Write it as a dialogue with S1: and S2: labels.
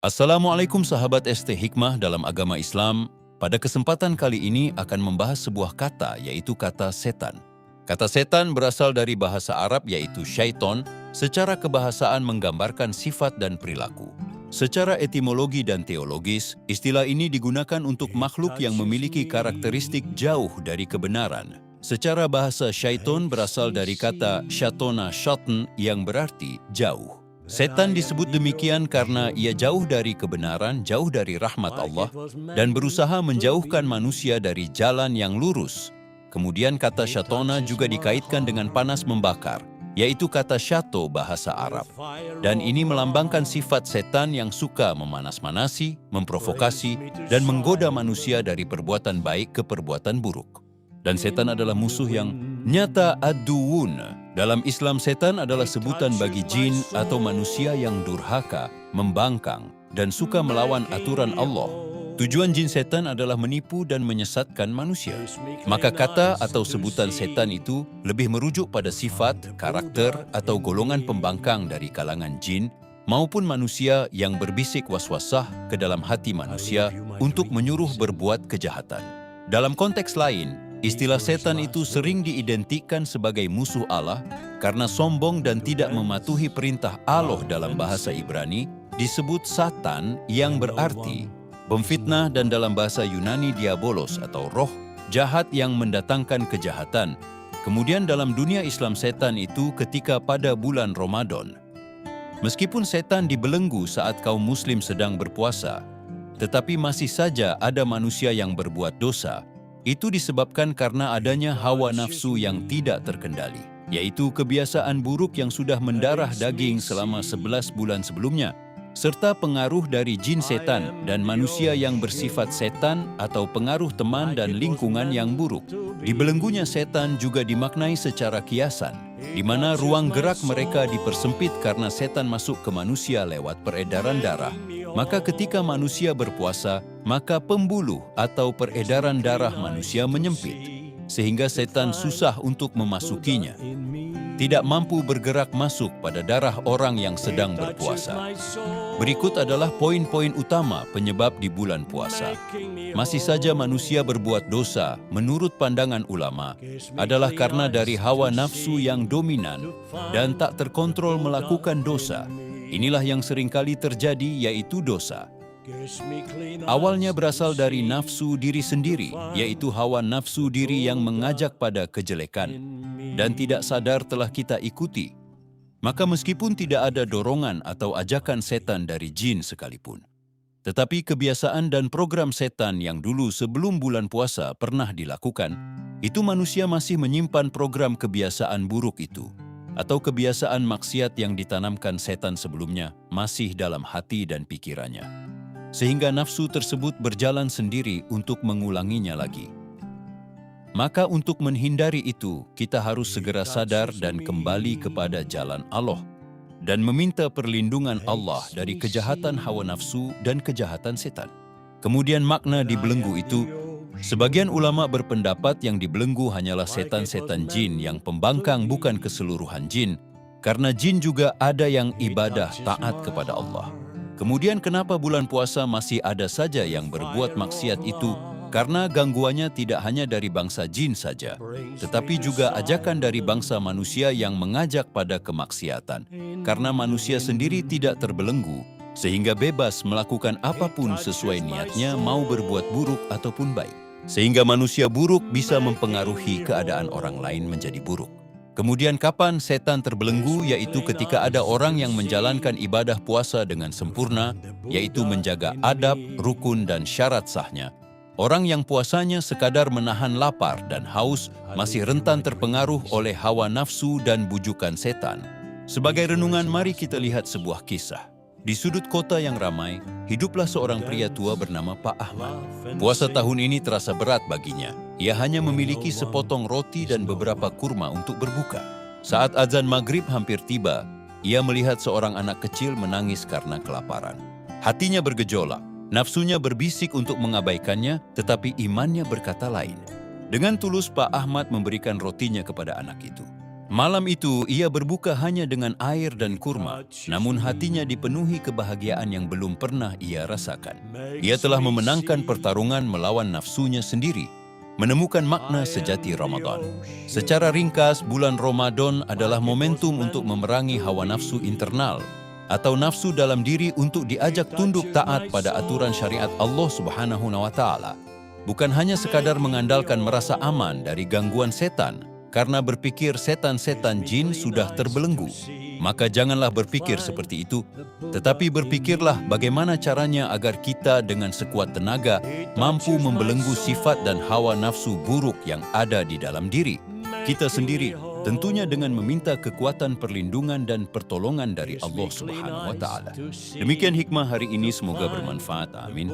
S1: Assalamualaikum sahabat ST Hikmah dalam agama Islam. Pada kesempatan kali ini akan membahas sebuah kata, yaitu kata setan. Kata setan berasal dari bahasa Arab yaitu syaiton, secara kebahasaan menggambarkan sifat dan perilaku. Secara etimologi dan teologis, istilah ini digunakan untuk makhluk yang memiliki karakteristik jauh dari kebenaran. Secara bahasa syaiton berasal dari kata syatona syatn yang berarti jauh. Setan disebut demikian karena ia jauh dari kebenaran, jauh dari rahmat Allah, dan berusaha menjauhkan manusia dari jalan yang lurus. Kemudian kata syatona juga dikaitkan dengan panas membakar, yaitu kata syato bahasa Arab. Dan ini melambangkan sifat setan yang suka memanas-manasi, memprovokasi, dan menggoda manusia dari perbuatan baik ke perbuatan buruk. Dan setan adalah musuh yang nyata aduun. Dalam Islam, setan adalah sebutan bagi jin atau manusia yang durhaka, membangkang, dan suka melawan aturan Allah. Tujuan jin setan adalah menipu dan menyesatkan manusia. Maka kata atau sebutan setan itu lebih merujuk pada sifat, karakter, atau golongan pembangkang dari kalangan jin maupun manusia yang berbisik waswasah ke dalam hati manusia untuk menyuruh berbuat kejahatan. Dalam konteks lain, istilah setan itu sering diidentikan sebagai musuh Allah karena sombong dan tidak mematuhi perintah Allah. Dalam bahasa Ibrani disebut Satan yang berarti pemfitnah, dan dalam bahasa Yunani diabolos atau roh jahat yang mendatangkan kejahatan. Kemudian dalam dunia Islam, setan itu ketika pada bulan Ramadan. Meskipun setan dibelenggu saat kaum muslim sedang berpuasa, tetapi masih saja ada manusia yang berbuat dosa. Itu disebabkan karena adanya hawa nafsu yang tidak terkendali, yaitu kebiasaan buruk yang sudah mendarah daging selama 11 bulan sebelumnya, serta pengaruh dari jin setan dan manusia yang bersifat setan atau pengaruh teman dan lingkungan yang buruk. Dibelenggunya setan juga dimaknai secara kiasan, di mana ruang gerak mereka dipersempit karena setan masuk ke manusia lewat peredaran darah. Maka ketika manusia berpuasa, maka pembuluh atau peredaran darah manusia menyempit, sehingga setan susah untuk memasukinya. Tidak mampu bergerak masuk pada darah orang yang sedang berpuasa. Berikut adalah poin-poin utama penyebab di bulan puasa. Masih saja manusia berbuat dosa, menurut pandangan ulama, adalah karena dari hawa nafsu yang dominan dan tak terkontrol melakukan dosa. Inilah yang seringkali terjadi, yaitu dosa. Awalnya berasal dari nafsu diri sendiri, yaitu hawa nafsu diri yang mengajak pada kejelekan, dan tidak sadar telah kita ikuti. Maka meskipun tidak ada dorongan atau ajakan setan dari jin sekalipun, tetapi kebiasaan dan program setan yang dulu sebelum bulan puasa pernah dilakukan, itu manusia masih menyimpan program kebiasaan buruk itu, atau kebiasaan maksiat yang ditanamkan setan sebelumnya masih dalam hati dan pikirannya. Sehingga nafsu tersebut berjalan sendiri untuk mengulanginya lagi. Maka untuk menghindari itu, kita harus segera sadar dan kembali kepada jalan Allah dan meminta perlindungan Allah dari kejahatan hawa nafsu dan kejahatan setan. Kemudian makna dibelenggu itu, sebagian ulama berpendapat yang dibelenggu hanyalah setan-setan jin yang pembangkang, bukan keseluruhan jin, karena jin juga ada yang ibadah taat kepada Allah. Kemudian kenapa bulan puasa masih ada saja yang berbuat maksiat itu? Karena gangguannya tidak hanya dari bangsa jin saja, tetapi juga ajakan dari bangsa manusia yang mengajak pada kemaksiatan. Karena manusia sendiri tidak terbelenggu, sehingga bebas melakukan apapun sesuai niatnya, mau berbuat buruk ataupun baik. Sehingga manusia buruk bisa mempengaruhi keadaan orang lain menjadi buruk. Kemudian kapan setan terbelenggu, yaitu ketika ada orang yang menjalankan ibadah puasa dengan sempurna, yaitu menjaga adab, rukun, dan syarat sahnya. Orang yang puasanya sekadar menahan lapar dan haus masih rentan terpengaruh oleh hawa nafsu dan bujukan setan. Sebagai renungan, mari kita lihat sebuah kisah. Di sudut kota yang ramai, hiduplah seorang pria tua bernama Pak Ahmad. Puasa tahun ini terasa berat baginya. Ia hanya memiliki sepotong roti dan beberapa kurma untuk berbuka. Saat azan maghrib hampir tiba, ia melihat seorang anak kecil menangis karena kelaparan. Hatinya bergejolak, nafsunya berbisik untuk mengabaikannya, tetapi imannya berkata lain. Dengan tulus Pak Ahmad memberikan rotinya kepada anak itu. Malam itu ia berbuka hanya dengan air dan kurma, namun hatinya dipenuhi kebahagiaan yang belum pernah ia rasakan. Ia telah memenangkan pertarungan melawan nafsunya sendiri, menemukan makna sejati Ramadan. Secara ringkas, bulan Ramadan adalah momentum untuk memerangi hawa nafsu internal atau nafsu dalam diri untuk diajak tunduk taat pada aturan syariat Allah Subhanahu wa taala. Bukan hanya sekadar mengandalkan merasa aman dari gangguan setan, karena berpikir setan-setan jin sudah terbelenggu. Maka janganlah berpikir seperti itu, tetapi berpikirlah bagaimana caranya agar kita dengan sekuat tenaga mampu membelenggu sifat dan hawa nafsu buruk yang ada di dalam diri kita sendiri, tentunya dengan meminta kekuatan perlindungan dan pertolongan dari Allah Subhanahu wa taala. Demikian hikmah hari ini, semoga bermanfaat. Amin.